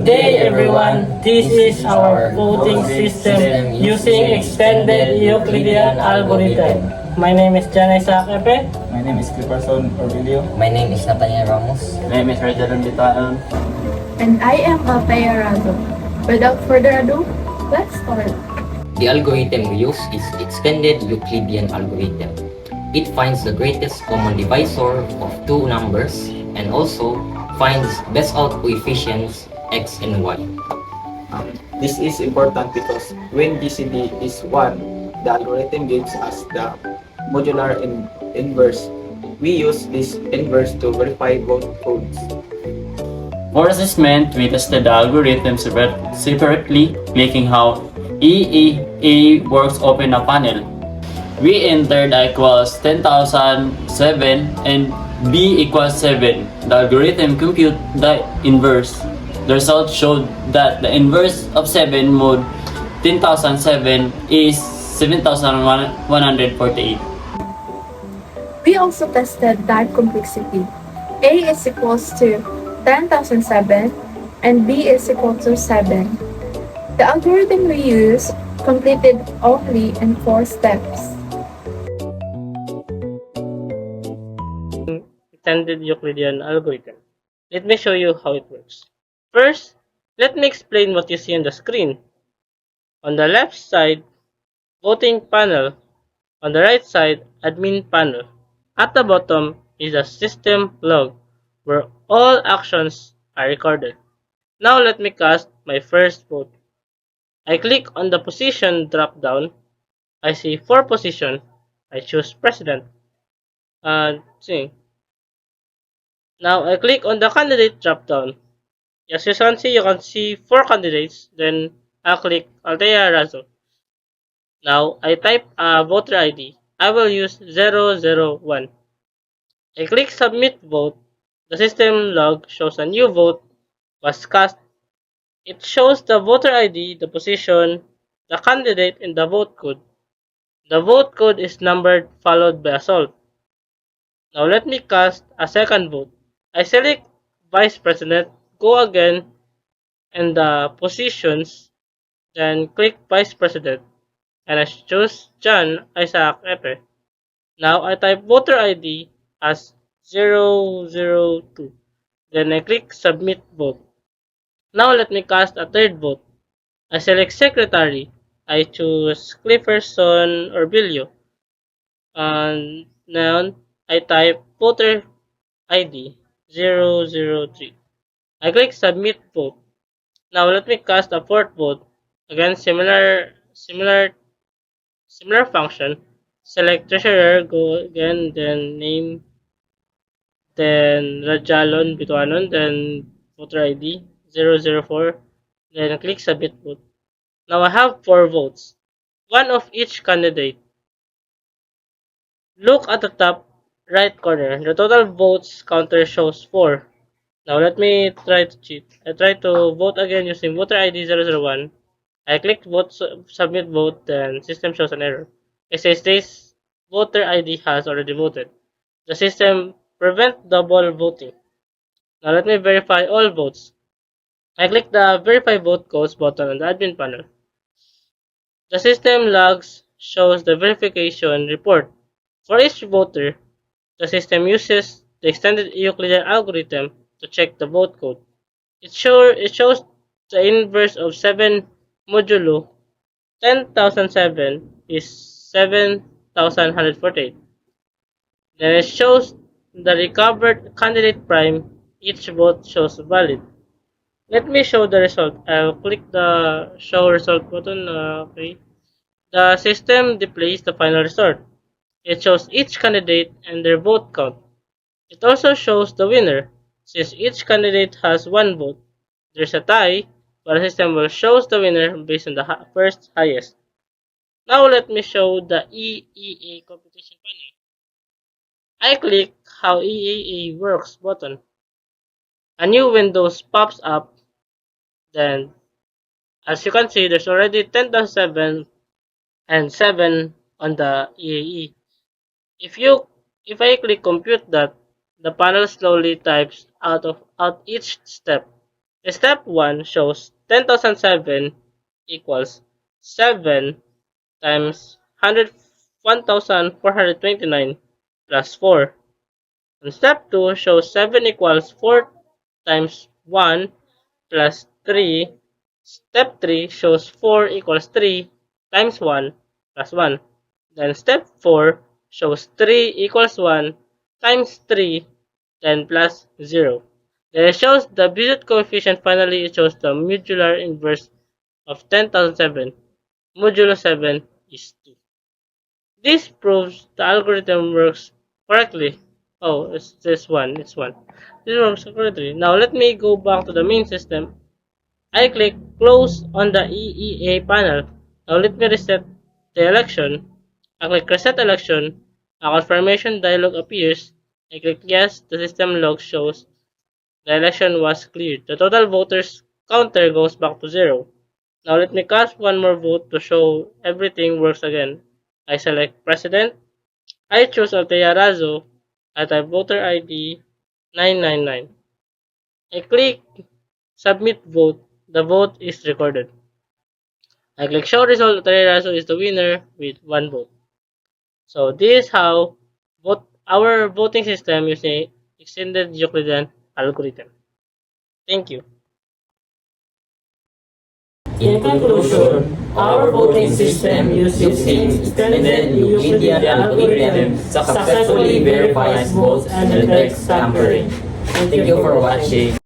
Good day everyone, this is our voting system using extended Euclidean algorithm. My name is Jan Isaac Epe. My name is Clipperson Orbilio. My name is Nathaniel Ramos. My name is Rejalon Bitaan. And I am Althea Rado. Without further ado, let's start. The algorithm we use is extended Euclidean algorithm. It finds the greatest common divisor of two numbers and also finds best out coefficients x and y. This is important because when GCD is 1, the algorithm gives us the modular inverse. We use this inverse to verify both codes. For assessment, we tested the algorithm separately, clicking how EEA works open a panel. We entered A equals 10,007 and B equals 7. The algorithm compute the inverse. The result showed that the inverse of 7 mod 10,007 is 7,148. We also tested type complexity. A is equals to 10,007 and B is equal to 7. The algorithm we used completed only in 4 steps. Extended Euclidean algorithm. Let me show you how it works. First, let me explain what you see on the screen. On the left side, voting panel. On the right side, admin panel. At the bottom is a system log where all actions are recorded. Now let me cast my first vote. I click on the position drop down. I see 4 positions. I choose president. See. Now I click on the candidate drop down. As you can see 4 candidates. Then I'll click Althea Razo. Now I type a voter ID. I will use 001. I click submit vote. The system log shows a new vote was cast. It shows the voter ID, the position, the candidate, and the vote code. The vote code is numbered followed by a salt. Now let me cast a second vote. I select Vice President, go again in the positions, then click Vice President, and I choose Jan Isaac Epe. Now I type voter ID as 002, then I click Submit Vote. Now let me cast a third vote. I select Secretary, I choose Clifferson Orbilio, and now I type voter ID 003. I click submit vote. Now let me cast a fourth vote. Again, similar function. Select treasurer, go again, then name, then Rajalon Bituanon, then voter ID 004, then click submit vote. Now I have 4 votes, one of each candidate. Look at the top right corner. The total votes counter shows 4. Now let me try to cheat. I try to vote again using voter ID 001. I click vote submit vote, then system shows an error. It says this voter ID has already voted. The system prevent double voting. Now let me verify all votes. I click the verify vote codes button on the admin panel. The system logs shows the verification report. For each voter, the system uses the extended Euclidean algorithm to check the vote code. It shows the inverse of 7 modulo 10,007 is 7,148. Then it shows the recovered candidate prime. Each vote shows valid. Let me show the result. I'll click the show result button. Okay. The system displays the final result. It shows each candidate and their vote count. It also shows the winner. Since each candidate has 1 vote, there's a tie, but the system will show the winner based on the first highest. Now let me show the EEA computation panel. I click how EEA works button. A new window pops up. Then, as you can see, there's already 10,007 and 7 on the EAE. If I click compute that, the panel slowly types out each step. Step 1 shows 10,007 equals 7 times 1,429 plus 4. And step 2 shows 7 equals 4 times 1 plus 3. Step 3 shows 4 equals 3 times 1 plus 1. Then step 4 shows 3 equals 1 times 3 then plus 0. Then it shows the Biot coefficient. Finally, it shows the modular inverse of 10,007. Modulo 7 is 2. This proves the algorithm works correctly. Oh, it's this one. It's one. This works correctly. Now let me go back to the main system. I click close on the EEA panel. Now let me reset the election. I click reset election. A confirmation dialog appears. I click yes. The system log shows the election was cleared. The total voters counter goes back to 0. Now let me cast one more vote to show everything works again. I select President. I choose Altea Razo. I type voter ID 999. I click Submit Vote. The vote is recorded. I click Show Result. Altea Razo is the winner with 1 vote. So this is how our voting system using extended Euclidean algorithm. Thank you. In conclusion, our voting system using extended Euclidean algorithm successfully verifies votes and detects tampering. Thank you for watching.